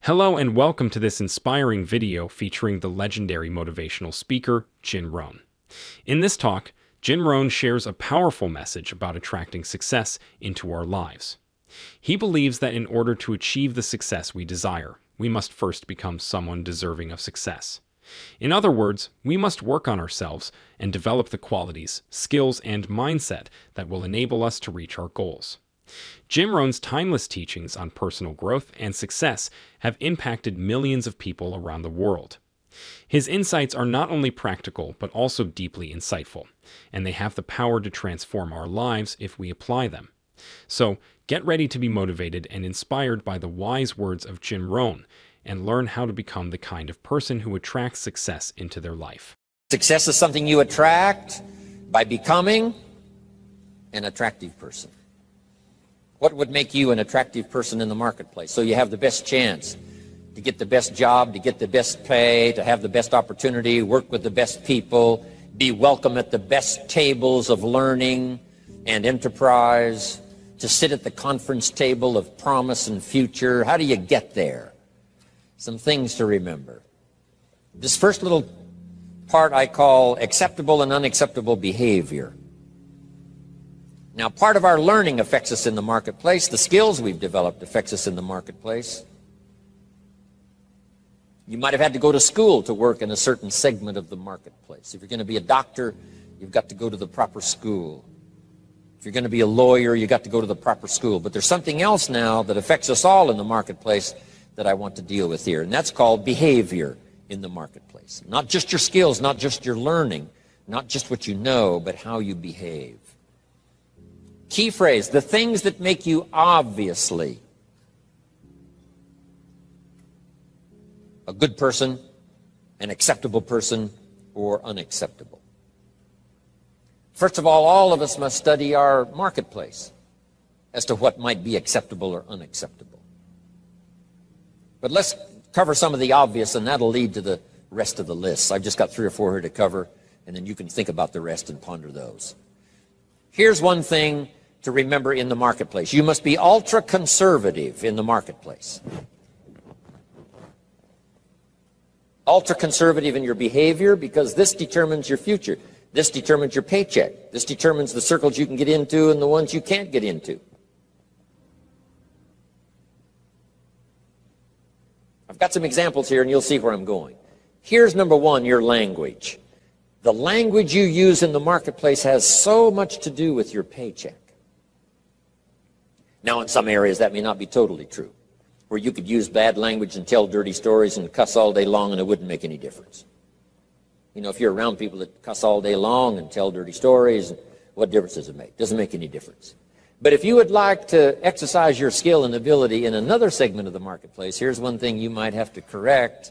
Hello and welcome to this inspiring video featuring the legendary motivational speaker, Rohn. In this talk, Rohn shares a powerful message about attracting success into our lives. He believes that in order to achieve the success we desire, we must first become someone deserving of success. In other words, we must work on ourselves and develop the qualities, skills, and mindset that will enable us to reach our goals. Rohn's timeless teachings on personal growth and success have impacted millions of people around the world. His insights are not only practical but also deeply insightful, and they have the power to transform our lives if we apply them. So, get ready to be motivated and inspired by the wise words of Rohn and learn how to become the kind of person who attracts success into their life. Success is something you attract by becoming an attractive person. What would make you an attractive person in the marketplace? So you have the best chance to get the best job, to get the best pay, to have the best opportunity, work with the best people, be welcome at the best tables of learning and enterprise, to sit at the conference table of promise and future. How do you get there? Some things to remember. This first little part I call acceptable and unacceptable behavior. Now, part of our learning affects us in the marketplace. The skills we've developed affects us in the marketplace. You might have had to go to school to work in a certain segment of the marketplace. If you're going to be a doctor, you've got to go to the proper school. If you're going to be a lawyer, you've got to go to the proper school. But there's something else now that affects us all in the marketplace that I want to deal with here, and that's called behavior in the marketplace. Not just your skills, not just your learning, not just what you know, but how you behave. Key phrase, the things that make you obviously a good person, an acceptable person, or unacceptable. First of all of us must study our marketplace as to what might be acceptable or unacceptable. But let's cover some of the obvious, and that'll lead to the rest of the list. I've just got 3 or 4 here to cover, and then you can think about the rest and ponder those. Here's one thing to remember in the marketplace. You must be ultra-conservative in the marketplace. Ultra-conservative in your behavior, because this determines your future. This determines your paycheck. This determines the circles you can get into and the ones you can't get into. I've got some examples here, and you'll see where I'm going. Here's number 1, your language. The language you use in the marketplace has so much to do with your paycheck. Now, in some areas, that may not be totally true, where you could use bad language and tell dirty stories and cuss all day long, and it wouldn't make any difference. You know, if you're around people that cuss all day long and tell dirty stories, what difference does it make? Doesn't make any difference. But if you would like to exercise your skill and ability in another segment of the marketplace, here's one thing you might have to correct,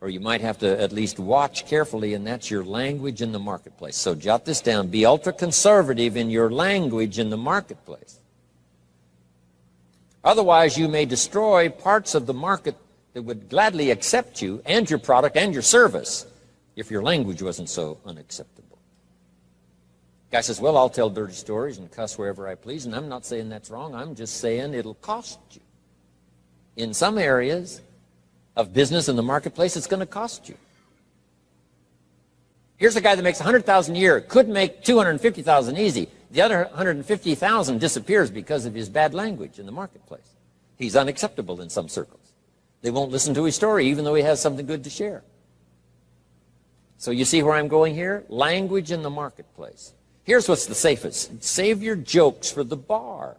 or you might have to at least watch carefully, and that's your language in the marketplace. So jot this down. Be ultra-conservative in your language in the marketplace. Otherwise, you may destroy parts of the market that would gladly accept you and your product and your service if your language wasn't so unacceptable. Guy says, well, I'll tell dirty stories and cuss wherever I please, and I'm not saying that's wrong. I'm just saying it'll cost you. In some areas of business in the marketplace, it's going to cost you. Here's a guy that makes $100,000 a year, could make $250,000 easy. The other $150,000 disappears because of his bad language in the marketplace. He's unacceptable in some circles. They won't listen to his story even though he has something good to share. So you see where I'm going here? Language in the marketplace. Here's what's the safest. Save your jokes for the bar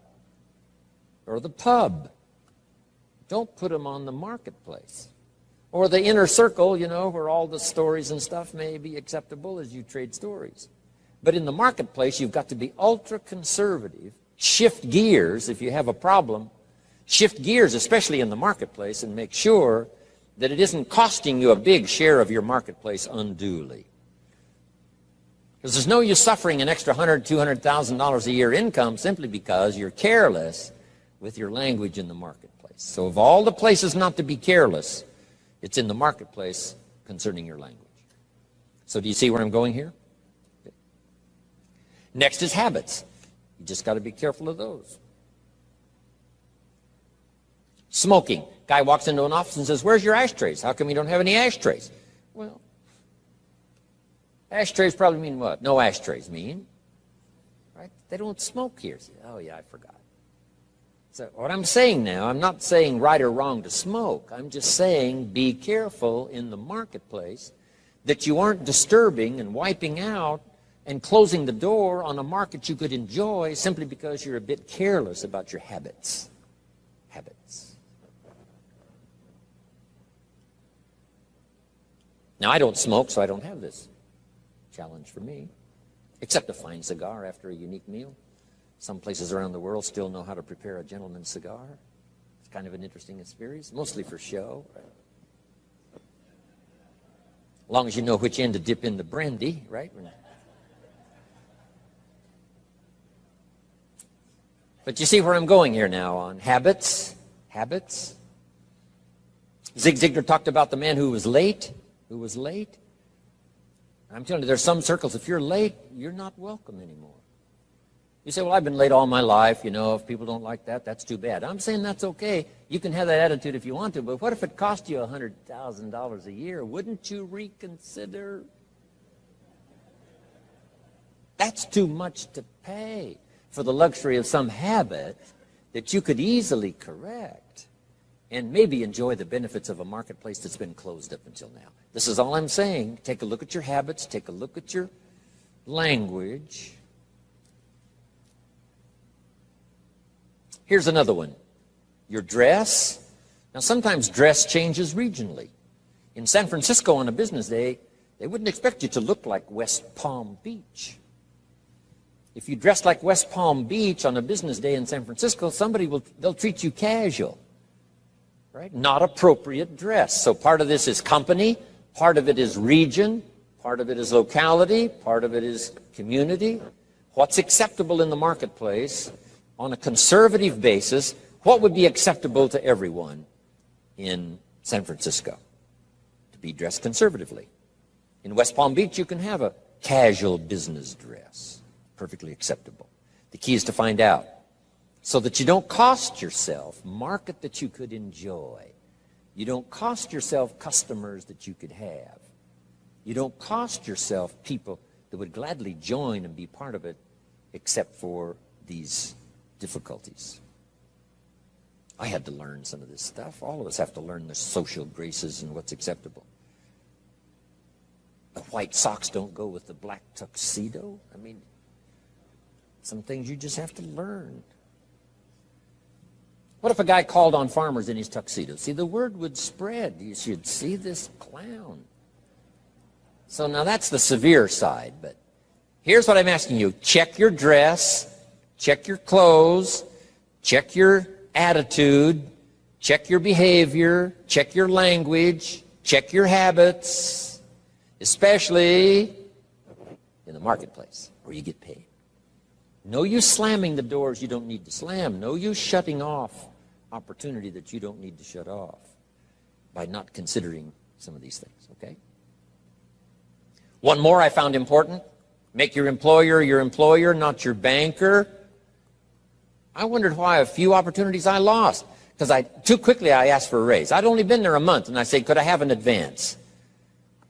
or the pub. Don't put them on the marketplace. Or the inner circle, you know, where all the stories and stuff may be acceptable as you trade stories. But in the marketplace, you've got to be ultra-conservative, shift gears if you have a problem, shift gears, especially in the marketplace, and make sure that it isn't costing you a big share of your marketplace unduly. Because there's no use suffering an extra $100,000, $200,000 a year income simply because you're careless with your language in the marketplace. So of all the places not to be careless, it's in the marketplace concerning your language. So do you see where I'm going here? Next is habits. You just got to be careful of those. Smoking. Guy walks into an office and says, where's your ashtrays? How come you don't have any ashtrays? Well, ashtrays probably mean what? No ashtrays mean. Right? They don't smoke here. Oh, yeah, I forgot. So what I'm saying now, I'm not saying right or wrong to smoke. I'm just saying be careful in the marketplace that you aren't disturbing and wiping out and closing the door on a market you could enjoy simply because you're a bit careless about your habits. Habits. Now, I don't smoke, so I don't have this challenge for me, except a fine cigar after a unique meal. Some places around the world still know how to prepare a gentleman's cigar. It's kind of an interesting experience, mostly for show. As long as you know which end to dip in the brandy, right? But you see where I'm going here now on habits. Habits. Zig Ziglar talked about the man who was late. I'm telling you, there's some circles, if you're late, you're not welcome anymore. You say, well, I've been late all my life. You know, if people don't like that, that's too bad. I'm saying that's okay. You can have that attitude if you want to, but what if it cost you $100,000 a year? Wouldn't you reconsider? That's too much to pay for the luxury of some habit that you could easily correct and maybe enjoy the benefits of a marketplace that's been closed up until now. This is all I'm saying. Take a look at your habits. Take a look at your language. Here's another one. Your dress. Now, sometimes dress changes regionally. In San Francisco on a business day, they wouldn't expect you to look like West Palm Beach. If you dress like West Palm Beach on a business day in San Francisco, they'll treat you casual. Right? Not appropriate dress. So part of this is company, part of it is region, part of it is locality, part of it is community. What's acceptable in the marketplace on a conservative basis? What would be acceptable to everyone in San Francisco? To be dressed conservatively. In West Palm Beach, you can have a casual business dress. Perfectly acceptable. The key is to find out, so that you don't cost yourself market that you could enjoy. You don't cost yourself customers that you could have. You don't cost yourself people that would gladly join and be part of it, except for these difficulties. I had to learn some of this stuff. All of us have to learn the social graces and what's acceptable. The white socks don't go with the black tuxedo. I mean, some things you just have to learn. What if a guy called on farmers in his tuxedo? See, the word would spread. You should see this clown. So now that's the severe side, but here's what I'm asking you. Check your dress, check your clothes, check your attitude, check your behavior, check your language, check your habits, especially in the marketplace where you get paid. No use slamming the doors you don't need to slam. No use shutting off opportunity that you don't need to shut off by not considering some of these things, okay? One more I found important. Make your employer, not your banker. I wondered why a few opportunities I lost, because too quickly I asked for a raise. I'd only been there a month, and I said, could I have an advance?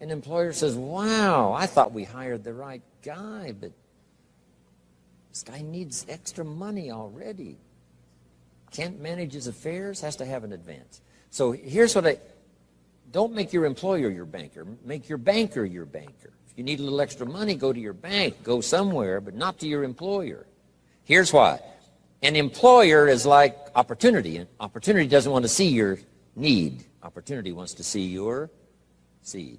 An employer says, wow, I thought we hired the right guy, but this guy needs extra money already. Can't manage his affairs, has to have an advance. So here's what don't make your employer your banker. Make your banker your banker. If you need a little extra money, go to your bank. Go somewhere, but not to your employer. Here's why. An employer is like opportunity. And opportunity doesn't want to see your need. Opportunity wants to see your seed.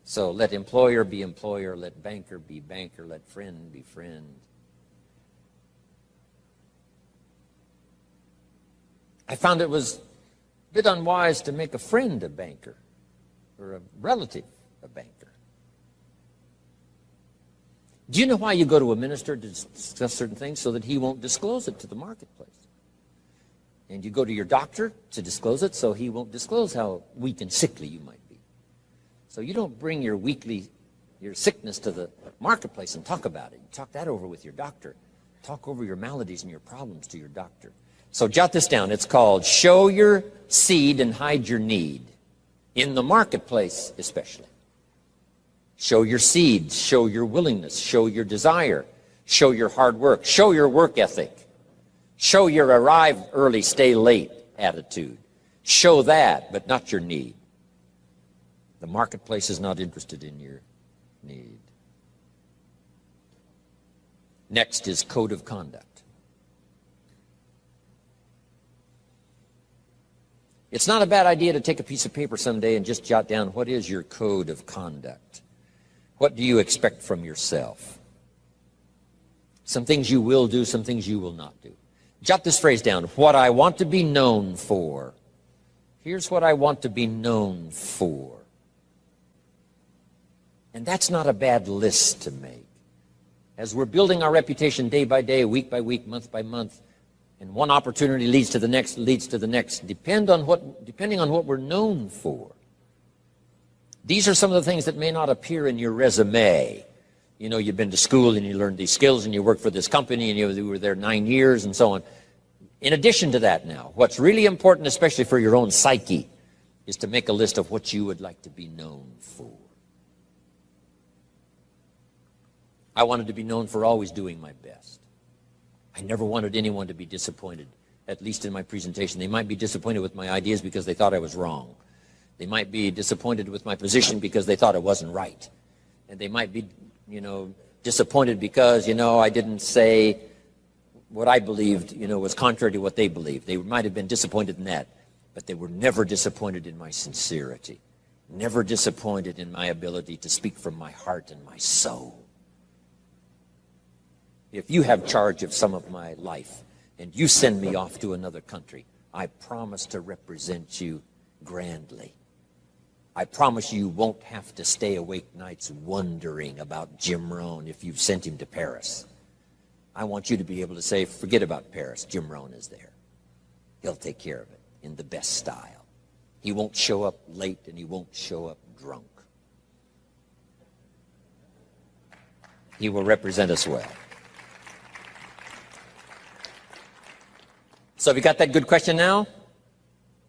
So let employer be employer, let banker be banker, let friend be friend. I found it was a bit unwise to make a friend a banker or a relative a banker. Do you know why you go to a minister to discuss certain things? So that he won't disclose it to the marketplace. And you go to your doctor to disclose it so he won't disclose how weak and sickly you might be. So you don't bring your sickness to the marketplace and talk about it. You talk that over with your doctor. Talk over your maladies and your problems to your doctor. So jot this down. It's called show your seed and hide your need. In the marketplace, especially. Show your seeds, show your willingness, show your desire, show your hard work, show your work ethic, show your arrive early, stay late attitude. Show that, but not your need. The marketplace is not interested in your need. Next is code of conduct. It's not a bad idea to take a piece of paper someday and just jot down what is your code of conduct. What do you expect from yourself? Some things you will do, some things you will not do. Jot this phrase down. What I want to be known for. Here's what I want to be known for. And that's not a bad list to make. As we're building our reputation day by day, week by week, month by month, and one opportunity leads to the next, depending on what we're known for. These are some of the things that may not appear in your resume. You know, you've been to school and you learned these skills and you work for this company and you were there 9 years and so on. In addition to that now, what's really important, especially for your own psyche, is to make a list of what you would like to be known for. I wanted to be known for always doing my best. I never wanted anyone to be disappointed, at least in my presentation. They might be disappointed with my ideas because they thought I was wrong. They might be disappointed with my position because they thought it wasn't right. And they might be, disappointed because, I didn't say what I believed, was contrary to what they believed. They might have been disappointed in that, but they were never disappointed in my sincerity, never disappointed in my ability to speak from my heart and my soul. If you have charge of some of my life and you send me off to another country, I promise to represent you grandly. I promise you won't have to stay awake nights wondering about Jim Rohn if you've sent him to Paris. I want you to be able to say, forget about Paris, Jim Rohn is there. He'll take care of it in the best style. He won't show up late and he won't show up drunk. He will represent us well. So have you got that good question now?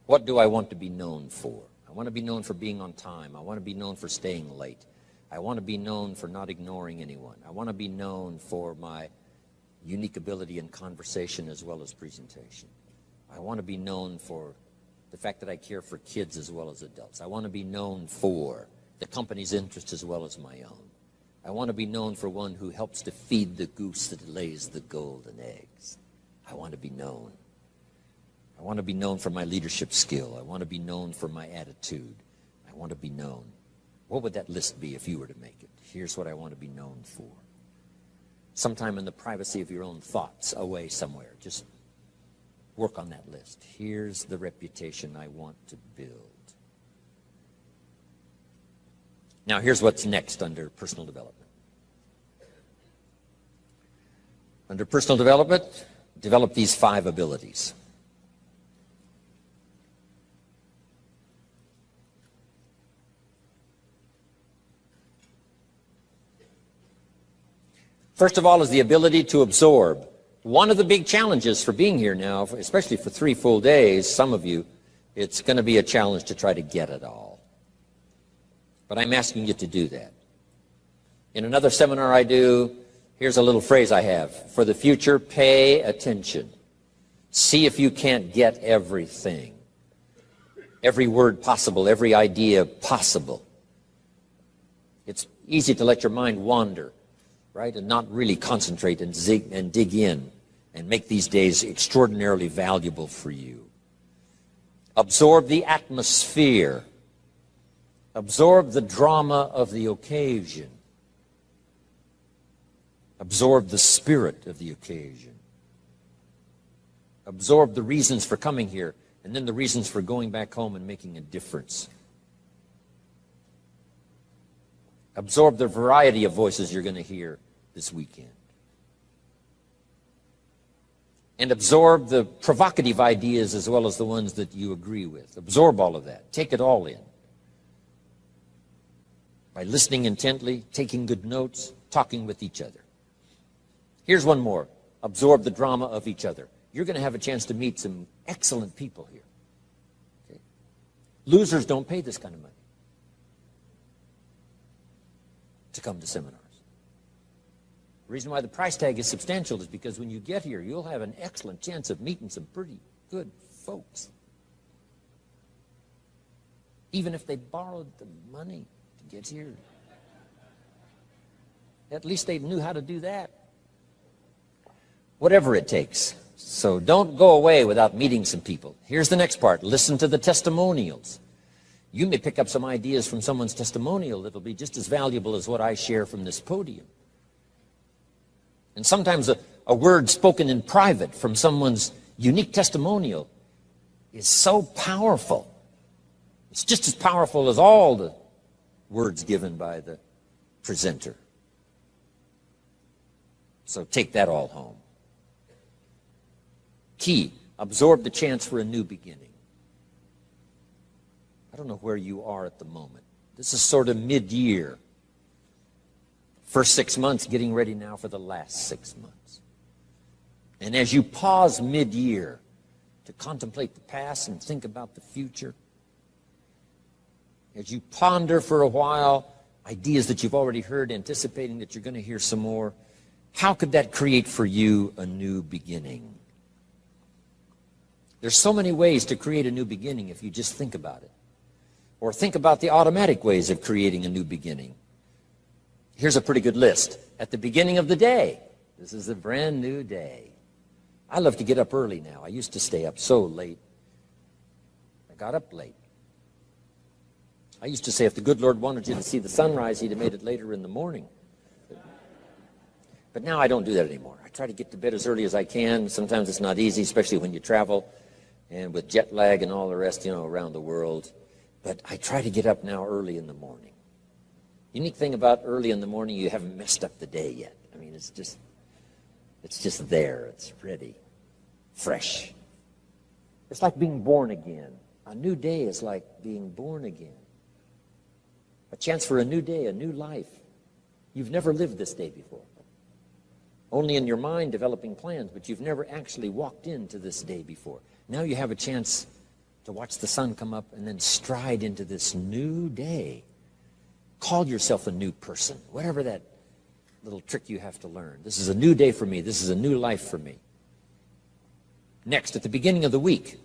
What do I want to be known for? I want to be known for being on time. I want to be known for staying late. I want to be known for not ignoring anyone. I want to be known for my unique ability in conversation as well as presentation. I want to be known for the fact that I care for kids as well as adults. I want to be known for the company's interest as well as my own. I want to be known for one who helps to feed the goose that lays the golden eggs. I want to be known. I want to be known for my leadership skill. I want to be known for my attitude. I want to be known. What would that list be if you were to make it? Here's what I want to be known for. Sometime in the privacy of your own thoughts, away somewhere, just work on that list. Here's the reputation I want to build. Now, here's what's next under personal development. Under personal development, develop these 5 abilities. First of all is the ability to absorb. One of the big challenges for being here now, especially for 3 full days, some of you, it's going to be a challenge to try to get it all. But I'm asking you to do that. In another seminar I do, here's a little phrase I have. For the future, pay attention. See if you can't get everything. Every word possible, every idea possible. It's easy to let your mind wander, right, and not really concentrate and dig in and make these days extraordinarily valuable for you. Absorb the atmosphere. Absorb the drama of the occasion. Absorb the spirit of the occasion. Absorb the reasons for coming here and then the reasons for going back home and making a difference. Absorb the variety of voices you're going to hear this weekend. And absorb the provocative ideas as well as the ones that you agree with. Absorb all of that. Take it all in. By listening intently, taking good notes, talking with each other. Here's one more. Absorb the drama of each other. you're going to have a chance to meet some excellent people here. Okay? Losers don't pay this kind of money to come to seminars. The reason why the price tag is substantial is because when you get here, you'll have an excellent chance of meeting some pretty good folks. Even if they borrowed the money to get here. At least they knew how to do that. Whatever it takes. So don't go away without meeting some people. Here's the next part. Listen to the testimonials. You may pick up some ideas from someone's testimonial that'll be just as valuable as what I share from this podium. And sometimes a word spoken in private from someone's unique testimonial is so powerful. It's just as powerful as all the words given by the presenter. So take that all home. Key, absorb the chance for a new beginning. I don't know where you are at the moment. This is sort of mid-year. First 6 months, getting ready now for the last 6 months. And as you pause mid-year to contemplate the past and think about the future, as you ponder for a while ideas that you've already heard, anticipating that you're going to hear some more, how could that create for you a new beginning? There's so many ways to create a new beginning if you just think about it. Or think about the automatic ways of creating a new beginning. Here's a pretty good list. At the beginning of the day, this is a brand new day. I love to get up early now. I used to stay up so late. I got up late. I used to say if the good Lord wanted you to see the sunrise, he'd have made it later in the morning. But now I don't do that anymore. I try to get to bed as early as I can. Sometimes it's not easy, especially when you travel and with jet lag and all the rest, around the world. But I try to get up now early in the morning. Unique thing about early in the morning, you haven't messed up the day yet. I mean, it's just there. It's ready, fresh. It's like being born again. A new day is like being born again. A chance for a new day, a new life. You've never lived this day before. Only in your mind developing plans, but you've never actually walked into this day before. Now you have a chance to watch the sun come up and then stride into this new day. Call yourself a new person, whatever that little trick you have to learn. This is a new day for me. This is a new life for me. Next, at the beginning of the week,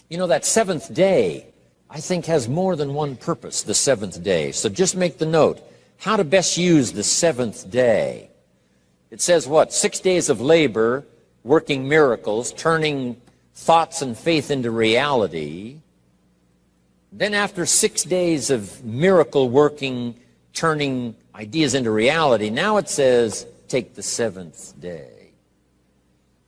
that seventh day, I think, has more than one purpose, the seventh day. So just make the note. How to best use the seventh day. It says what? 6 days of labor, working miracles, turning thoughts and faith into reality. Then after 6 days of miracle working, turning ideas into reality, now it says, take the seventh day.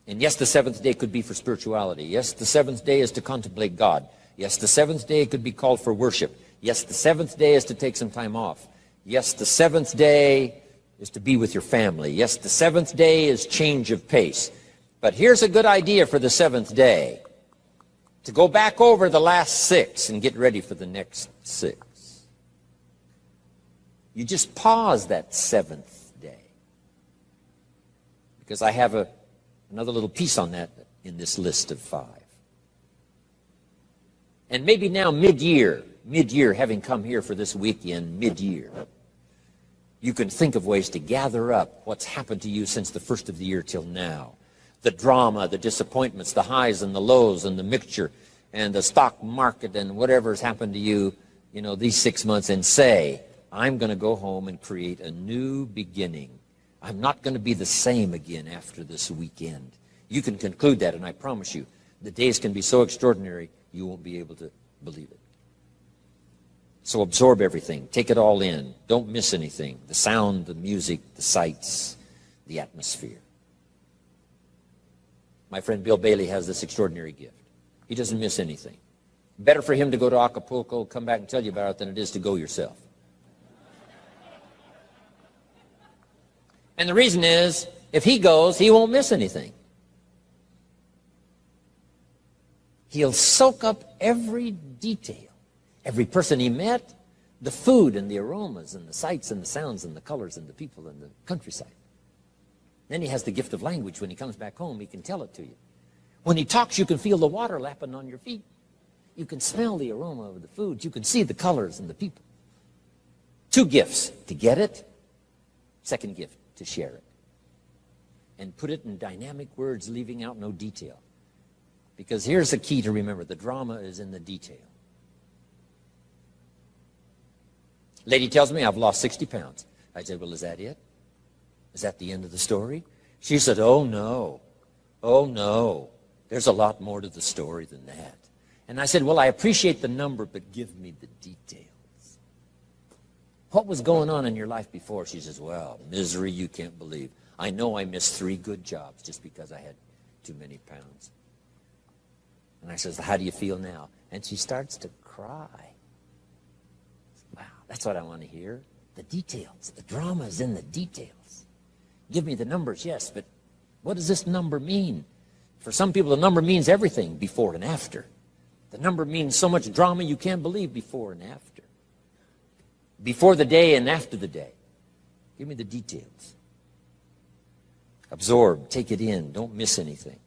And yes, the seventh day could be for spirituality. Yes, the seventh day is to contemplate God. Yes, the seventh day could be called for worship. Yes, the seventh day is to take some time off. Yes, the seventh day is to be with your family. Yes, the seventh day is change of pace. But here's a good idea for the seventh day. To go back over the last 6 and get ready for the next 6. You just pause that seventh day. Because I have another little piece on that in this list of 5. And maybe now mid-year, having come here for this weekend, mid-year, you can think of ways to gather up what's happened to you since the first of the year till now. The drama, the disappointments, the highs and the lows and the mixture and the stock market and whatever's happened to you, these 6 months, and say, I'm going to go home and create a new beginning. I'm not going to be the same again after this weekend. You can conclude that, and I promise you, the days can be so extraordinary, you won't be able to believe it. So absorb everything. Take it all in. Don't miss anything. The sound, the music, the sights, the atmosphere. My friend Bill Bailey has this extraordinary gift. He doesn't miss anything. Better for him to go to Acapulco, come back and tell you about it, than it is to go yourself. And the reason is, if he goes, he won't miss anything. He'll soak up every detail, every person he met, the food and the aromas and the sights and the sounds and the colors and the people and the countryside. Then he has the gift of language. When he comes back home, he can tell it to you. When he talks, you can feel the water lapping on your feet. You can smell the aroma of the food. You can see the colors and the people. 2 gifts: to get it. Second gift, to share it. And put it in dynamic words, leaving out no detail. Because here's the key to remember: the drama is in the detail. Lady tells me I've lost 60 pounds. I said, well, is that it? Is that the end of the story? She said, oh, no. Oh, no. There's a lot more to the story than that. And I said, well, I appreciate the number, but give me the details. What was going on in your life before? She says, well, misery you can't believe. I know I missed 3 good jobs just because I had too many pounds. And I says, how do you feel now? And she starts to cry. Wow, that's what I want to hear. The details. The drama is in the details. Give me the numbers, yes, but what does this number mean? For some people, the number means everything, before and after. The number means so much drama you can't believe, before and after. Before the day and after the day. Give me the details. Absorb, take it in, don't miss anything.